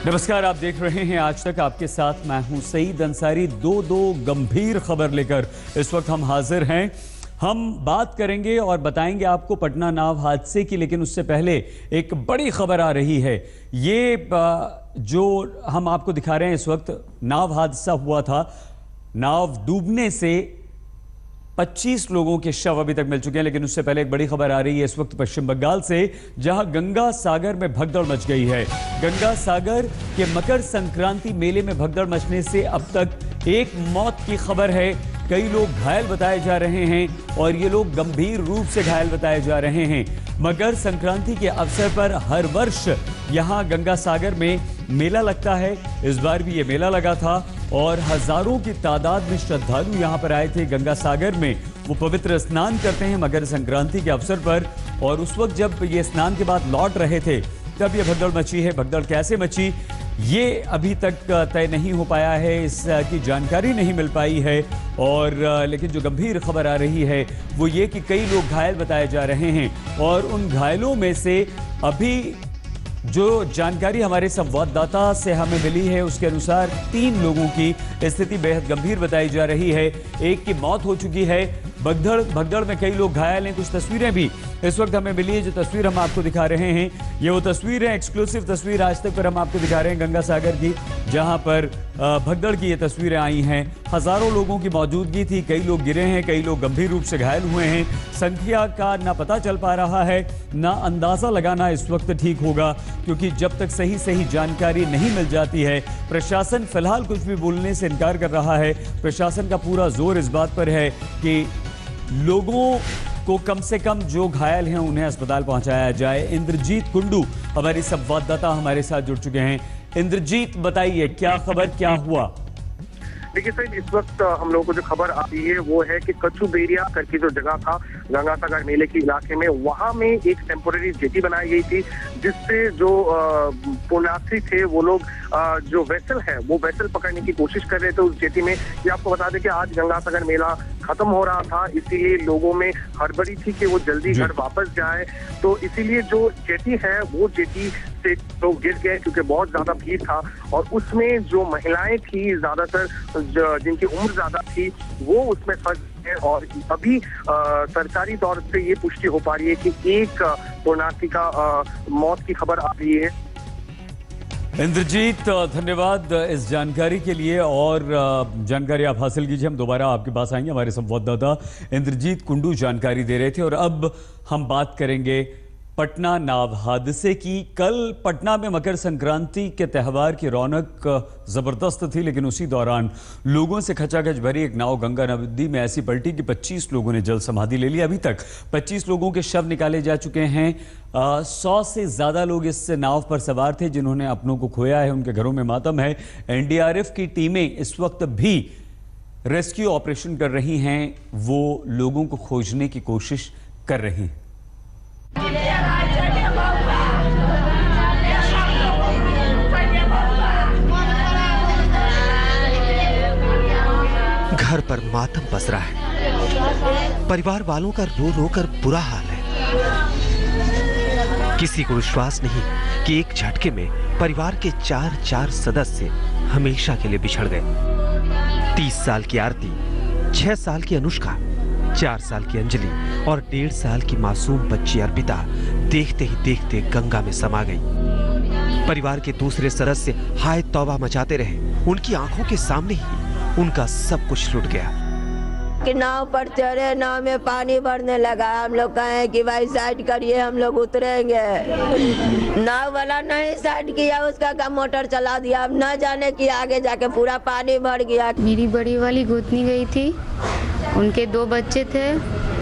नमस्कार, आप देख रहे हैं आज तक। आपके साथ मैं हूं सईद अंसारी। दो गंभीर खबर लेकर इस वक्त हम हाजिर हैं। हम बात करेंगे और बताएंगे आपको पटना नाव हादसे की, लेकिन उससे पहले एक बड़ी खबर आ रही है। ये जो हम आपको दिखा रहे हैं इस वक्त, नाव हादसा हुआ था। नाव डूबने से 25 लोगों के शव अभी तक मिल चुके हैं, लेकिन उससे पहले एक बड़ी खबर आ रही है इस वक्त पश्चिम बंगाल से, जहां गंगा सागर में भगदड़ मच गई है। गंगा सागर के मकर संक्रांति मेले में भगदड़ मचने से अब तक एक मौत की खबर है। कई लोग घायल बताए जा रहे हैं और ये लोग गंभीर रूप से घायल बताए जा रहे हैं। मकर संक्रांति के अवसर पर हर वर्ष यहां गंगा सागर में मेला लगता है। इस बार भी ये मेला लगा था और हजारों की तादाद में श्रद्धालु यहां पर आए थे गंगा सागर में। वो पवित्र स्नान करते हैं मकर संक्रांति के अवसर पर, और उस वक्त जब ये स्नान के बाद लौट रहे थे तब ये भगदड़ मची है। भगदड़ कैसे मची ये अभी तक तय नहीं हो पाया है, इसकी जानकारी नहीं मिल पाई है। और लेकिन जो गंभीर खबर आ रही है वो ये कि कई लोग घायल बताए जा रहे हैं, और उन घायलों में से अभी जो जानकारी हमारे संवाददाता से हमें मिली है उसके अनुसार 3 लोगों की स्थिति बेहद गंभीर बताई जा रही है। एक की मौत हो चुकी है। भगदड़ में कई लोग घायल हैं। कुछ तस्वीरें भी इस वक्त हमें मिली है। जो तस्वीर हम आपको दिखा रहे हैं ये वो तस्वीर है, एक्सक्लूसिव तस्वीर आज तक पर हम आपको दिखा रहे हैं गंगा सागर की, जहां पर भगदड़ की ये तस्वीरें आई हैं। हजारों लोगों की मौजूदगी थी। कई लोग गिरे हैं, कई लोग गंभीर रूप से घायल हुए हैं। संख्या का ना पता चल पा रहा है, ना अंदाजा लगाना इस वक्त ठीक होगा, क्योंकि जब तक सही जानकारी नहीं मिल जाती है, प्रशासन फिलहाल कुछ भी बोलने से इनकार कर रहा है। प्रशासन का पूरा जोर इस बात पर है कि लोगों को कम से कम जो घायल हैं उन्हें अस्पताल पहुंचाया जाए। इंद्रजीत कुंडू हमारी संवाददाता हमारे साथ जुड़ चुके हैं। इंद्रजीत, बताइए क्या खबर, क्या हुआ? देखिए सर, इस वक्त हम लोगों को जो खबर आती है वो है कि कच्चू बेरिया करके जो जगह था गंगा सागर मेले के इलाके में, वहां में एक टेम्पोररी जेटी बनाई गई थी, जिससे जो पुण्यार्थी थे वो लोग जो वेसल है वो वेसल पकड़ने की कोशिश कर रहे थे उस जेटी में। ये आपको बता दें कि आज गंगा सागर मेला खत्म हो रहा था, इसीलिए लोगों में हड़बड़ी थी कि वो जल्दी घर वापस जाए। तो इसीलिए जो जेटी है वो जेटी से लोग गिर गए क्योंकि बहुत ज्यादा भीड़ था, और उसमें जो महिलाएं थी ज्यादातर जिनकी उम्र ज्यादा थी वो उसमें फंस गए। और अभी सरकारी तौर से ये पुष्टि हो पा रही है कि एक पुण्यार्थी का मौत की खबर आ रही है। इंद्रजीत, धन्यवाद इस जानकारी के लिए, और जानकारी आप हासिल कीजिए। हम दोबारा आपके पास आएंगे। हमारे संवाददाता इंद्रजीत कुंडू जानकारी दे रहे थे। और अब हम बात करेंगे पटना नाव हादसे की। कल पटना में मकर संक्रांति के त्यौहार की रौनक जबरदस्त थी, लेकिन उसी दौरान लोगों से खचाखच भरी एक नाव गंगा नदी में ऐसी पलटी कि 25 लोगों ने जल समाधि ले ली। अभी तक 25 लोगों के शव निकाले जा चुके हैं। 100 से ज्यादा लोग इस नाव पर सवार थे जिन्होंने अपनों को खोया है। उनके घरों में मातम है। एनडीआरएफ की टीमें इस वक्त भी रेस्क्यू ऑपरेशन कर रही हैं। वो लोगों को खोजने की कोशिश कर रही हैं। घर पर मातम पसरा है। परिवार वालों का रो रो कर बुरा हाल है। किसी को विश्वास नहीं कि एक झटके में परिवार के 4 सदस्य हमेशा के लिए बिछड़ गए। 30 साल की आरती, 6 साल की अनुष्का, 4 साल की अंजलि और 1.5 साल की मासूम बच्ची अर्पिता देखते ही देखते गंगा में समा गई। परिवार के दूसरे सदस्य हाय तौबा मचाते रहे। उनकी आंखों के सामने ही उनका सब कुछ लुट गया। कि नाव पर चढ़े, नाव में पानी भरने लगा। हम लोग कहे कि भाई साइड करिए, हम लोग उतरेंगे। नाव वाला नहीं साइड किया, उसका का मोटर चला दिया। अब न जाने कि आगे जाके पूरा पानी भर गया। मेरी बड़ी वाली गोतनी गई थी, उनके 2 बच्चे थे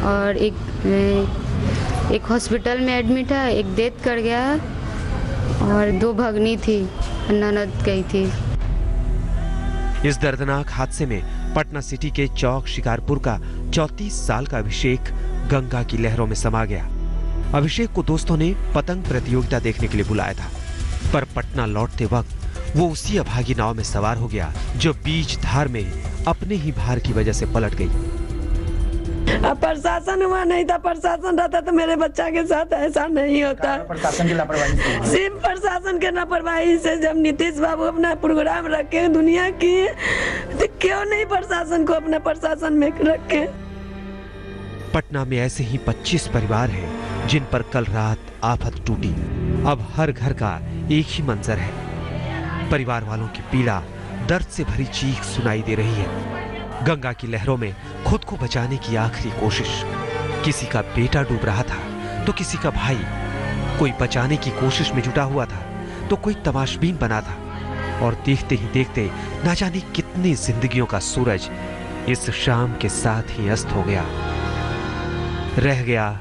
और एक हॉस्पिटल में एडमिट है, एक डेथ कर गया है, और 2 भगनी थी, ननद गई थी। इस दर्दनाक हादसे में पटना सिटी के चौक शिकारपुर का 34 साल का अभिषेक गंगा की लहरों में समा गया। अभिषेक को दोस्तों ने पतंग प्रतियोगिता देखने के लिए बुलाया था, पर पटना लौटते वक्त वो उसी अभागी नाव में सवार हो गया जो बीच धार में अपने ही भार की वजह से पलट गई। अब प्रशासन हुआ नहीं था, प्रशासन रहता तो मेरे बच्चा के साथ ऐसा नहीं होता। प्रशासन की लापरवाही से। सिर्फ प्रशासन के लापरवाही से जब नीतीश बाबू अपना प्रोग्राम रखे दुनिया की, तो क्यों नहीं प्रशासन को अपने प्रशासन में रखे। पटना में ऐसे ही 25 परिवार हैं जिन पर कल रात आफत टूटी। अब हर घर का एक ही मंजर है। परिवार वालों की पीड़ा, दर्द से भरी चीख सुनाई दे रही है। गंगा की लहरों में खुद को बचाने की आखिरी कोशिश। किसी का बेटा डूब रहा था तो किसी का भाई। कोई बचाने की कोशिश में जुटा हुआ था तो कोई तमाशबीन बना था। और देखते ही देखते ना जाने कितनी जिंदगियों का सूरज इस शाम के साथ ही अस्त हो गया। रह गया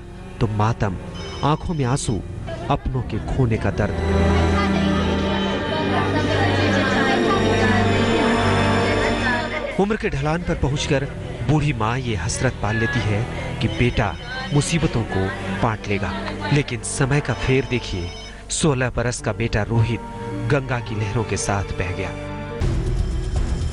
तो मातम, आंखों में आंसू, अपनों के खोने का दर्द। उम्र के ढलान पर पहुंचकर बूढ़ी माँ ये हसरत पाल लेती है कि बेटा मुसीबतों को बांट लेगा। लेकिन समय का फेर देखिए, 16 बरस का बेटा रोहित गंगा की लहरों के साथ बह गया।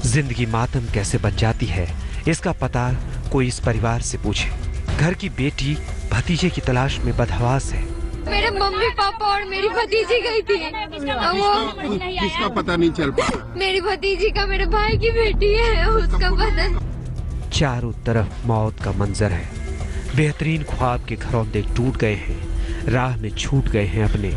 जिंदगी मातम कैसे बन जाती है, इसका पता कोई इस परिवार से पूछे। घर की बेटी भतीजे की तलाश में बदहवास है। मेरे मम्मी पापा और मेरी भतीजी गई थी। वो किसका पता नहीं चल पाया। मेरी भतीजी का मेरे भाई की बेटी है, उसका पता। चारों तरफ मौत का मंजर है। बेहतरीन ख्वाब के घरौंदे टूट गए हैं, राह में छूट गए हैं अपने।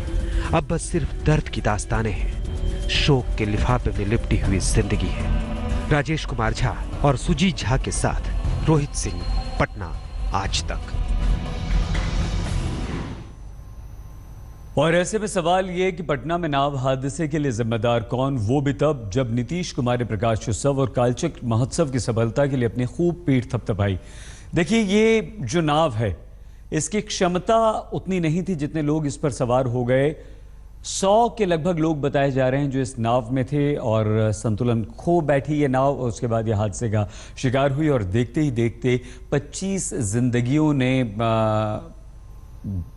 अब बस सिर्फ दर्द की दास्तानें हैं। शोक के लिफाफे में लिपटी हुई जिंदगी है। राजेश कुमार झा और सुजीत झा के साथ रोहित सिंह, पटना आज तक। और ऐसे में सवाल ये कि पटना में नाव हादसे के लिए जिम्मेदार कौन, वो भी तब जब नीतीश कुमार ने प्रकाशोत्सव और कालचक्र महोत्सव की सफलता के लिए अपनी खूब पीठ थपथपाई। देखिए, ये जो नाव है इसकी क्षमता उतनी नहीं थी जितने लोग इस पर सवार हो गए। 100 के लगभग लोग बताए जा रहे हैं जो इस नाव में थे और संतुलन खो बैठी ये नाव। उसके बाद ये हादसे का शिकार हुई और देखते ही देखते 25 जिंदगियों ने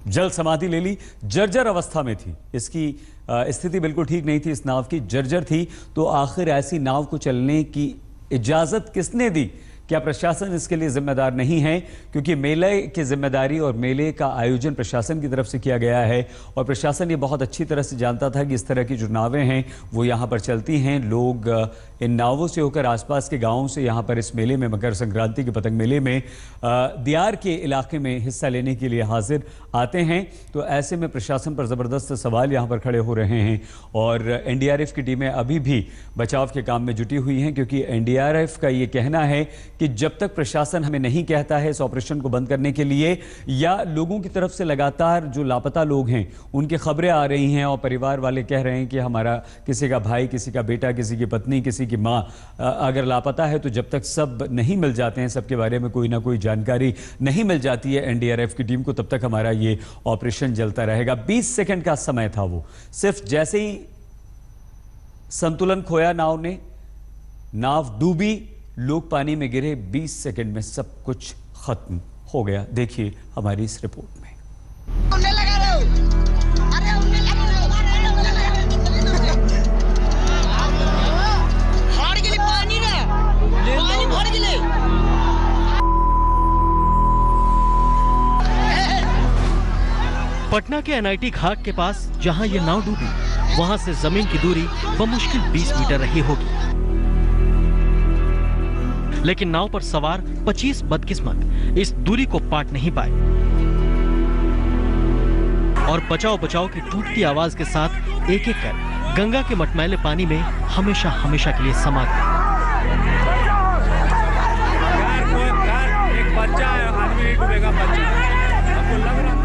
जल समाधि ले ली। जर्जर अवस्था में थी, इसकी स्थिति बिल्कुल ठीक नहीं थी, इस नाव की जर्जर थी। तो आखिर ऐसी नाव को चलने की इजाजत किसने दी? क्या प्रशासन इसके लिए जिम्मेदार नहीं है? क्योंकि मेले की जिम्मेदारी और मेले का आयोजन प्रशासन की तरफ से किया गया है और प्रशासन ये बहुत अच्छी तरह से जानता था कि इस तरह की जो नावें हैं वो यहाँ पर चलती हैं। लोग इन नावों से होकर आसपास के गांवों से यहाँ पर इस मेले में, मकर संक्रांति के पतंग मेले में दियार के इलाके में हिस्सा लेने के लिए हाजिर आते हैं। तो ऐसे में प्रशासन पर ज़बरदस्त सवाल यहाँ पर खड़े हो रहे हैं और एनडीआरएफ की टीमें अभी भी बचाव के काम में जुटी हुई हैं, क्योंकि एनडीआरएफ का ये कहना है कि जब तक प्रशासन हमें नहीं कहता है इस ऑपरेशन को बंद करने के लिए, या लोगों की तरफ से लगातार जो लापता लोग हैं उनकी खबरें आ रही हैं और परिवार वाले कह रहे हैं कि हमारा किसी का भाई, किसी का बेटा, किसी की पत्नी, किसी की माँ अगर लापता है, तो जब तक सब नहीं मिल जाते हैं, सबके बारे में कोई ना कोई जानकारी नहीं मिल जाती है एनडीआरएफ की टीम को, तब तक हमारा ये ऑपरेशन चलता रहेगा। 20 सेकंड का समय था वो। सिर्फ जैसे ही संतुलन खोया नाव ने, नाव डूबी, लोग पानी में गिरे, 20 सेकंड में सब कुछ खत्म हो गया। देखिए हमारी इस रिपोर्ट में। पटना के एनआईटी घाट के पास जहां ये नाव डूबी, वहां से जमीन की दूरी बमुश्किल 20 मीटर रही होगी। लेकिन नाव पर सवार 25 बदकिस्मत इस दूरी को पाट नहीं पाए और बचाओ बचाओ की टूटती आवाज के साथ एक एक कर गंगा के मटमैले पानी में हमेशा हमेशा के लिए समा गए। एक बच्चा है, आदमी नहीं डूबेगा, बच्चा आपको लग रहा था।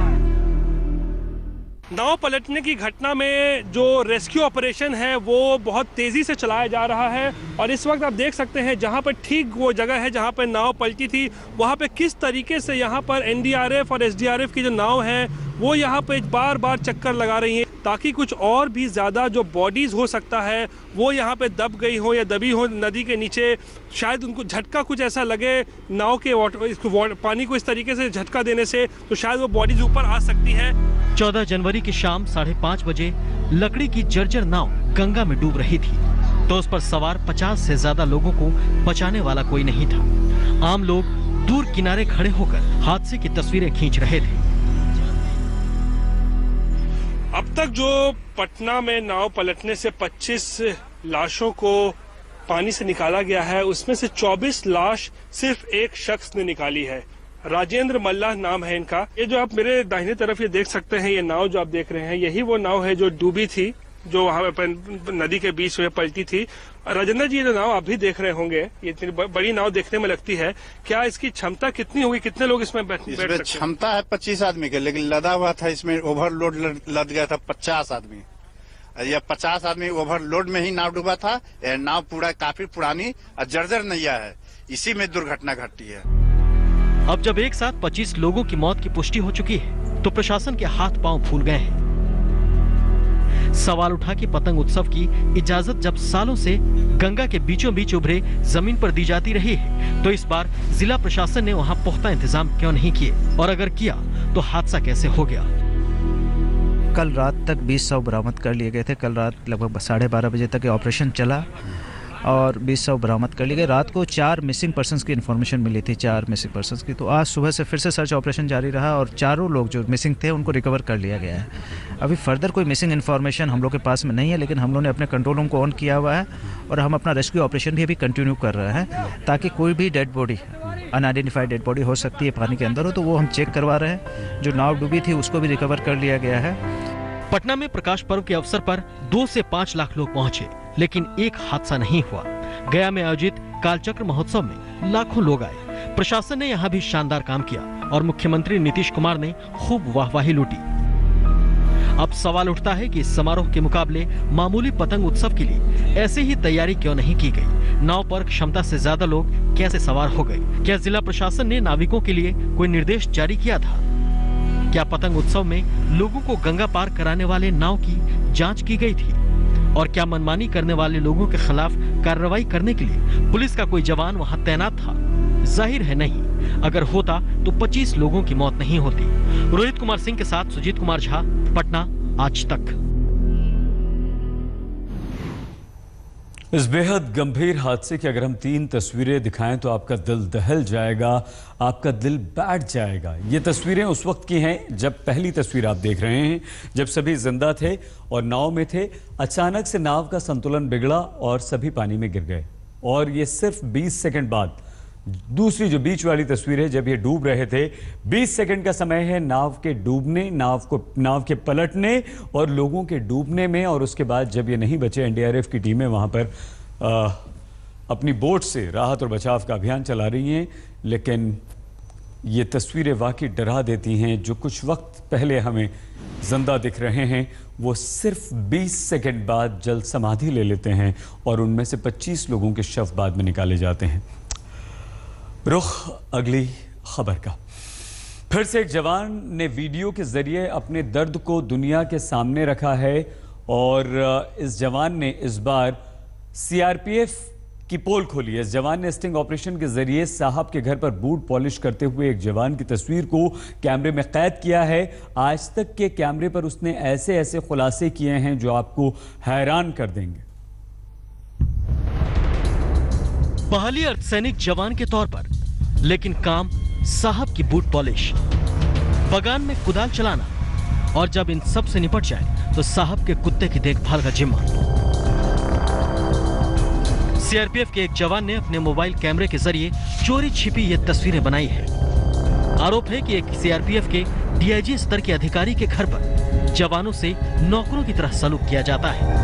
नाव पलटने की घटना में जो रेस्क्यू ऑपरेशन है वो बहुत तेज़ी से चलाया जा रहा है और इस वक्त आप देख सकते हैं जहां पर ठीक वो जगह है जहां पर नाव पलटी थी, वहां पे किस तरीके से यहां पर एनडीआरएफ और एसडीआरएफ की जो नाव है वो यहाँ पे बार बार चक्कर लगा रही हैं ताकि कुछ और भी ज़्यादा जो बॉडीज़ हो सकता है वो यहाँ पे दब गई हो या दबी हो नदी के नीचे। शायद उनको झटका कुछ ऐसा लगे नाव के पानी को इस तरीके से झटका देने से, तो शायद वो बॉडीज़ ऊपर आ सकती है। 14 जनवरी की शाम 5:30 बजे लकड़ी की जर्जर नाव गंगा में डूब रही थी, तो उस पर सवार 50 से ज्यादा लोगों को बचाने वाला कोई नहीं था। आम लोग दूर किनारे खड़े होकर हादसे की तस्वीरें खींच रहे थे। अब तक जो पटना में नाव पलटने से 25 लाशों को पानी से निकाला गया है, उसमें से 24 लाश सिर्फ एक शख्स ने निकाली है। राजेंद्र मल्लाह नाम है इनका। ये जो आप मेरे दाहिने तरफ ये देख सकते हैं, ये नाव जो आप देख रहे हैं, यही वो नाव है जो डूबी थी, जो वहां पर नदी के बीच में पलटी थी। राजेंद्र जी, ये जो नाव आप भी देख रहे होंगे, ये इतनी बड़ी नाव देखने में लगती है, क्या इसकी क्षमता कितनी होगी, कितने लोग इसमें बैठ सकते हैं? क्षमता है 25 आदमी के, लेकिन लदा हुआ था, इसमें ओवरलोड लद गया था 50 आदमी। यह 50 आदमी ओवरलोड में ही नाव डूबा था। यह नाव पूरा काफी पुरानी और जर्जर नैया है, इसी में दुर्घटना घटी है। अब जब एक साथ 25 लोगों की मौत की पुष्टि हो चुकी है, तो प्रशासन के हाथ पांव फूल गए हैं। सवाल उठा कि पतंग उत्सव की इजाजत जब सालों से गंगा के बीचों बीच उभरे जमीन पर दी जाती रही है, तो इस बार जिला प्रशासन ने वहां पुख्ता इंतजाम क्यों नहीं किए, और अगर किया तो हादसा कैसे हो गया? कल रात तक 20 शव बरामद कर लिए गए थे। कल रात लगभग 12:30 बजे तक ये ऑपरेशन चला और 20 शव बरामद कर लिए गए। रात को 4 मिसिंग पर्सन्स की इन्फॉर्मेशन मिली थी, 4 मिसिंग पर्सन्स की। तो आज सुबह से फिर से सर्च ऑपरेशन जारी रहा और चारों लोग जो मिसिंग थे उनको रिकवर कर लिया गया है। अभी फर्दर कोई मिसिंग इन्फॉर्मेशन हम लोग के पास में नहीं है, लेकिन हम लोग ने अपने कंट्रोल रूम को ऑन किया हुआ है और हम अपना रेस्क्यू ऑपरेशन भी अभी कंटिन्यू कर रहे हैं, ताकि कोई भी dead body, unidentified dead body हो सकती है पानी के अंदर हो, तो वो हम चेक करवा रहे हैं। जो नाव डूबी थी उसको भी रिकवर कर लिया गया है। पटना में प्रकाश पर्व के अवसर पर 2 से 5 लाख लोग पहुंचे, लेकिन एक हादसा नहीं हुआ। गया में आयोजित कालचक्र महोत्सव में लाखों लोग आए। प्रशासन ने यहाँ भी शानदार काम किया और मुख्यमंत्री नीतीश कुमार ने खूब वाहवाही लूटी। अब सवाल उठता है कि इस समारोह के मुकाबले मामूली पतंग उत्सव के लिए ऐसे ही तैयारी क्यों नहीं की गई? नाव पर क्षमता से ज्यादा लोग कैसे सवार हो गए? क्या जिला प्रशासन ने नाविकों के लिए कोई निर्देश जारी किया था? क्या पतंग उत्सव में लोगों को गंगा पार कराने वाले नाव की जांच की गई थी? और क्या मनमानी करने वाले लोगों के खिलाफ कार्रवाई करने के लिए पुलिस का कोई जवान वहां तैनात था? जाहिर है नहीं। अगर होता तो 25 लोगों की मौत नहीं होती। रोहित कुमार सिंह के साथ सुजीत कुमार झा, पटना, आज तक। इस बेहद गंभीर हादसे की अगर हम 3 तस्वीरें दिखाएं तो आपका दिल दहल जाएगा, आपका दिल बैठ जाएगा। ये तस्वीरें उस वक्त की हैं जब पहली तस्वीर आप देख रहे हैं, जब सभी जिंदा थे और नाव में थे। अचानक से नाव का संतुलन बिगड़ा और सभी पानी में गिर गए। और ये सिर्फ 20 सेकंड बाद दूसरी जो बीच वाली तस्वीर है, जब ये डूब रहे थे, 20 सेकंड का समय है नाव के डूबने, नाव के पलटने और लोगों के डूबने में। और उसके बाद जब ये नहीं बचे, एनडीआरएफ की टीमें वहां पर अपनी बोट से राहत और बचाव का अभियान चला रही हैं। लेकिन ये तस्वीरें वाकई डरा देती हैं। जो कुछ वक्त पहले हमें जिंदा दिख रहे हैं, वो सिर्फ 20 सेकंड बाद जल समाधि ले लेते हैं और उनमें से 25 लोगों के शव बाद में निकाले जाते हैं। रुख अगली खबर का। फिर से एक जवान ने वीडियो के जरिए अपने दर्द को दुनिया के सामने रखा है और इस जवान ने इस बार सीआरपीएफ की पोल खोली है। इस जवान ने स्टिंग ऑपरेशन के जरिए साहब के घर पर बूट पॉलिश करते हुए एक जवान की तस्वीर को कैमरे में कैद किया है। आज तक के कैमरे पर उसने ऐसे ऐसे खुलासे किए हैं जो आपको हैरान कर देंगे। बहाली अर्धसैनिक जवान के तौर पर, लेकिन काम साहब की बूट पॉलिश, बगान में कुदाल चलाना और जब इन सब से निपट जाए तो साहब के कुत्ते की देखभाल का जिम्मा। सीआरपीएफ के एक जवान ने अपने मोबाइल कैमरे के जरिए चोरी छिपी ये तस्वीरें बनाई है। आरोप है कि एक सीआरपीएफ के डीआईजी स्तर के अधिकारी के घर पर जवानों से नौकरों की तरह सलूक किया जाता है।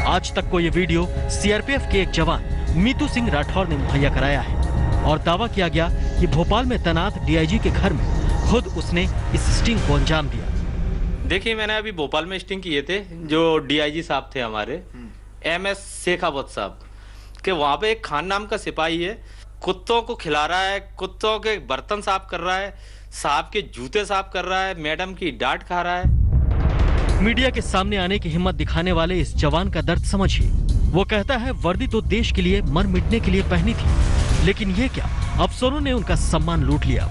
आज तक को ये वीडियो सीआरपीएफ के एक जवान मीतू सिंह राठौर ने मुहैया कराया है और दावा किया गया कि भोपाल में तैनात डीआईजी के घर में खुद उसने इस स्टिंग को अंजाम दिया। देखिए, मैंने अभी भोपाल में स्टिंग किए थे। जो डीआईजी साहब थे हमारे, एमएस शेखावत साहब के, वहाँ पे एक खान नाम का सिपाही है, कुत्तों को खिला रहा है, कुत्तों के बर्तन साफ कर रहा है, साहब के जूते साफ कर रहा है, मैडम की डांट खा रहा है। मीडिया के सामने आने की हिम्मत दिखाने वाले इस जवान का दर्द समझिए। वो कहता है वर्दी तो देश के लिए मर मिटने के लिए पहनी थी, लेकिन ये क्या, अफसरों ने उनका सम्मान लूट लिया।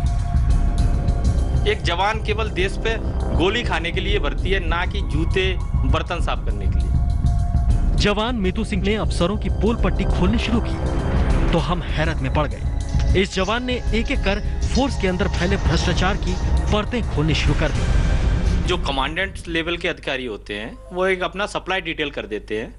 एक जवान केवल देश पे गोली खाने के लिए भर्ती है, ना कि जूते बर्तन साफ करने के लिए। जवान मीतू सिंह ने अफसरों की पोल पट्टी खोलनी शुरू की। तो हम हैरत में पड़ गए। इस जवान ने एक एक कर फोर्स के अंदर फैले भ्रष्टाचार की परतें खोलनी शुरू कर दी। जो कमांडेंट लेवल के अधिकारी होते हैं वो एक अपना सप्लाई डिटेल कर देते हैं,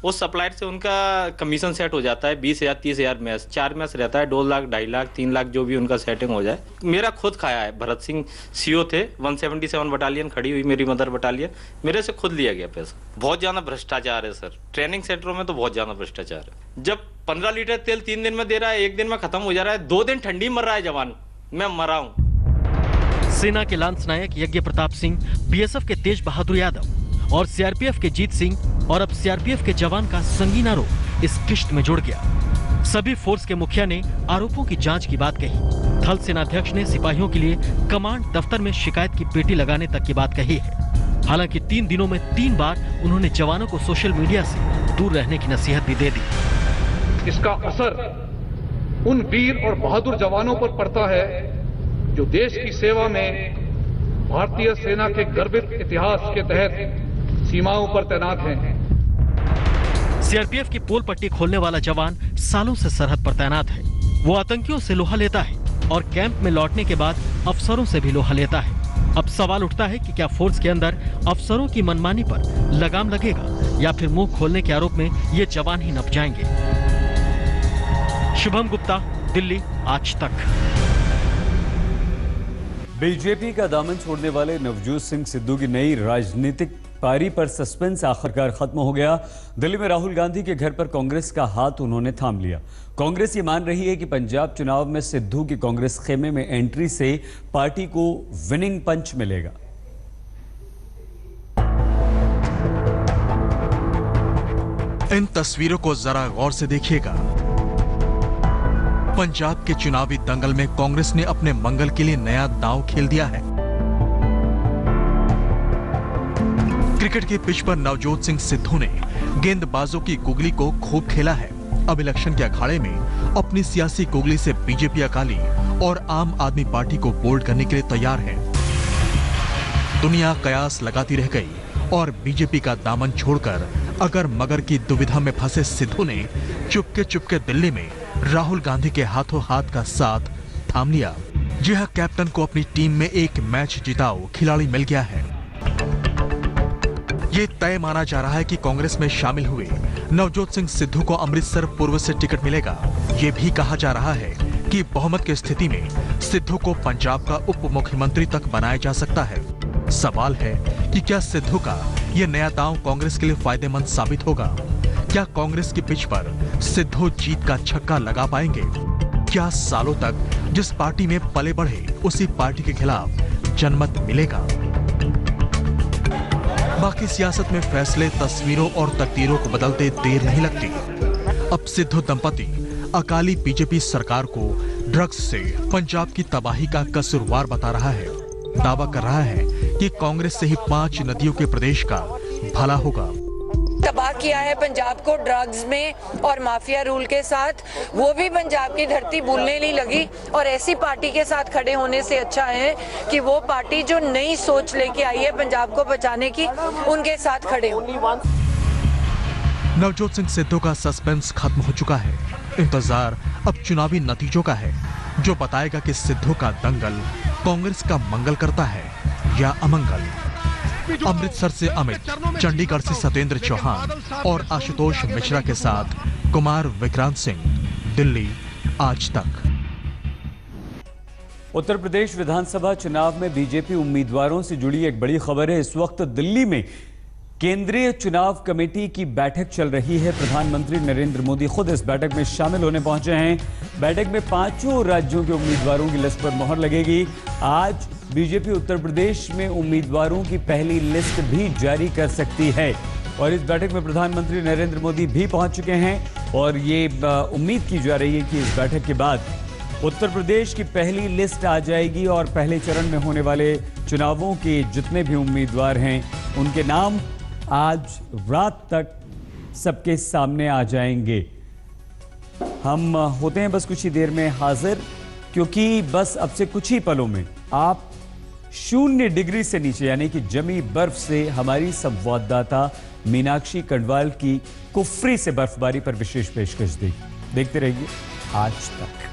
उस सप्लायर से उनका कमीशन सेट हो जाता है 20,000 30,000 मैच, 4 मैच रहता है, 2 लाख 2.5 लाख 3 लाख जो भी उनका सेटिंग हो जाए। मेरा खुद खाया है। भरत सिंह सीओ थे, 177 बटालियन खड़ी हुई मेरी मदर बटालियन, मेरे से खुद लिया गया पैसा। बहुत ज़्यादा भ्रष्टाचार है सर, ट्रेनिंग सेंटरों में तो बहुत ज़्यादा भ्रष्टाचार है। जब 15 लीटर तेल 3 दिन में दे रहा है, 1 दिन में खत्म हो जा रहा है, 2 दिन ठंडी मर रहा है जवान, मैं मरा हूँ। सेना के लांस नायक यज्ञ प्रताप सिंह, बीएसएफ के तेज बहादुर यादव और सीआरपीएफ के जीत सिंह और अब सीआरपीएफ के जवान का संगीन आरोप इस किश्त में जुड़ गया। सभी फोर्स के मुखिया ने आरोपों की जांच की बात कही। थल सेनाध्यक्ष ने सिपाहियों के लिए कमांड दफ्तर में शिकायत की पेटी लगाने तक की बात कही है। हालांकि 3 दिनों में 3 बार उन्होंने जवानों को सोशल मीडिया से दूर रहने की नसीहत भी दे दी। इसका असर उन वीर और बहादुर जवानों पर पड़ता है जो देश की सेवा में भारतीय सेना के गर्वित इतिहास के तहत सीमाओं पर तैनात हैं। सीआरपीएफ की पोल पट्टी खोलने वाला जवान सालों से सरहद पर तैनात है। वो आतंकियों से लोहा लेता है और कैंप में लौटने के बाद अफसरों से भी लोहा लेता है। अब सवाल उठता है कि क्या फोर्स के अंदर अफसरों की मनमानी पर लगाम लगेगा या फिर मुंह खोलने के आरोप में ये जवान ही नप जाएंगे। शुभम गुप्ता, दिल्ली, आज तक। बीजेपी का दामन छोड़ने वाले नवजोत सिंह सिद्धू की नई राजनीतिक पारी पर सस्पेंस आखिरकार खत्म हो गया। दिल्ली में राहुल गांधी के घर पर कांग्रेस का हाथ उन्होंने थाम लिया। कांग्रेस ये मान रही है कि पंजाब चुनाव में सिद्धू की कांग्रेस खेमे में एंट्री से पार्टी को विनिंग पंच मिलेगा। इन तस्वीरों को जरा गौर से देखिएगा। पंजाब के चुनावी दंगल में कांग्रेस ने अपने मंगल के लिए नया दांव खेल दिया है। क्रिकेट के पिच पर नवजोत सिंह सिद्धू ने गेंदबाजों की गुगली को खूब खेला है। अब इलेक्शन के अखाड़े में अपनी सियासी गुगली से बीजेपी अकाली और आम आदमी पार्टी को बोल्ड करने के लिए तैयार है। दुनिया कयास लगाती रह गई और बीजेपी का दामन छोड़कर अगर मगर की दुविधा में फंसे सिद्धू ने चुपके दिल्ली में राहुल गांधी के हाथों हाथ का साथ थाम लिया। जी हां, कैप्टन को अपनी टीम में एक मैच जिताऊ खिलाड़ी मिल गया है। ये तय माना जा रहा है कि कांग्रेस में शामिल हुए नवजोत सिंह सिद्धू को अमृतसर पूर्व से टिकट मिलेगा। ये भी कहा जा रहा है कि बहुमत की स्थिति में सिद्धू को पंजाब का उप मुख्यमंत्री तक बनाया जा सकता है। सवाल है कि क्या सिद्धू का यह नया दांव कांग्रेस के लिए फायदेमंद साबित होगा? क्या कांग्रेस की पिच पर सिद्धू जीत का छक्का लगा पाएंगे? क्या सालों तक जिस पार्टी में पले बढ़े उसी पार्टी के खिलाफ जनमत मिलेगा? बाकी सियासत में फैसले तस्वीरों और तकदीरों को बदलते देर नहीं लगती। अब सिद्धू दंपति अकाली बीजेपी सरकार को ड्रग्स से पंजाब की तबाही का कसूरवार बता रहा है। दावा कर रहा है कि कांग्रेस से ही 5 नदियों के प्रदेश का भला होगा। तबाह किया है पंजाब को ड्रग्स में और माफिया रूल के साथ, वो भी पंजाब की धरती भूलने नहीं लगी। और ऐसी पार्टी के साथ खड़े होने से अच्छा है कि वो पार्टी जो नई सोच लेके आई है पंजाब को बचाने की, उनके साथ खड़े हो। नवजोत सिंह सिद्धू का सस्पेंस खत्म हो चुका है। इंतजार अब चुनावी नतीजों का है, जो बताएगा कि सिद्धू का दंगल कांग्रेस का मंगल करता है या अमंगल। अमृतसर से अमित, चंडीगढ़ से सत्येंद्र चौहान और आशुतोष मिश्रा के साथ कुमार विक्रांत सिंह, दिल्ली, आज तक। उत्तर प्रदेश विधानसभा चुनाव में बीजेपी उम्मीदवारों से जुड़ी एक बड़ी खबर है। इस वक्त दिल्ली में केंद्रीय चुनाव कमेटी की बैठक चल रही है। प्रधानमंत्री नरेंद्र मोदी खुद इस बैठक में शामिल होने पहुंचे हैं। बैठक में 5 राज्यों के उम्मीदवारों की लिस्ट पर मोहर लगेगी। आज बीजेपी उत्तर प्रदेश में उम्मीदवारों की पहली लिस्ट भी जारी कर सकती है और इस बैठक में प्रधानमंत्री नरेंद्र मोदी भी पहुंच चुके हैं और ये उम्मीद की जा रही है कि इस बैठक के बाद उत्तर प्रदेश की पहली लिस्ट आ जाएगी और पहले चरण में होने वाले चुनावों के जितने भी उम्मीदवार हैं उनके नाम आज रात तक सबके सामने आ जाएंगे। हम होते हैं बस कुछ ही देर में हाजिर, क्योंकि बस अब से कुछ ही पलों में आप 0 डिग्री से नीचे यानी कि जमी बर्फ से हमारी संवाददाता मीनाक्षी कटवाल की कुफरी से बर्फबारी पर विशेष पेशकश देखते रहिए। आज तक।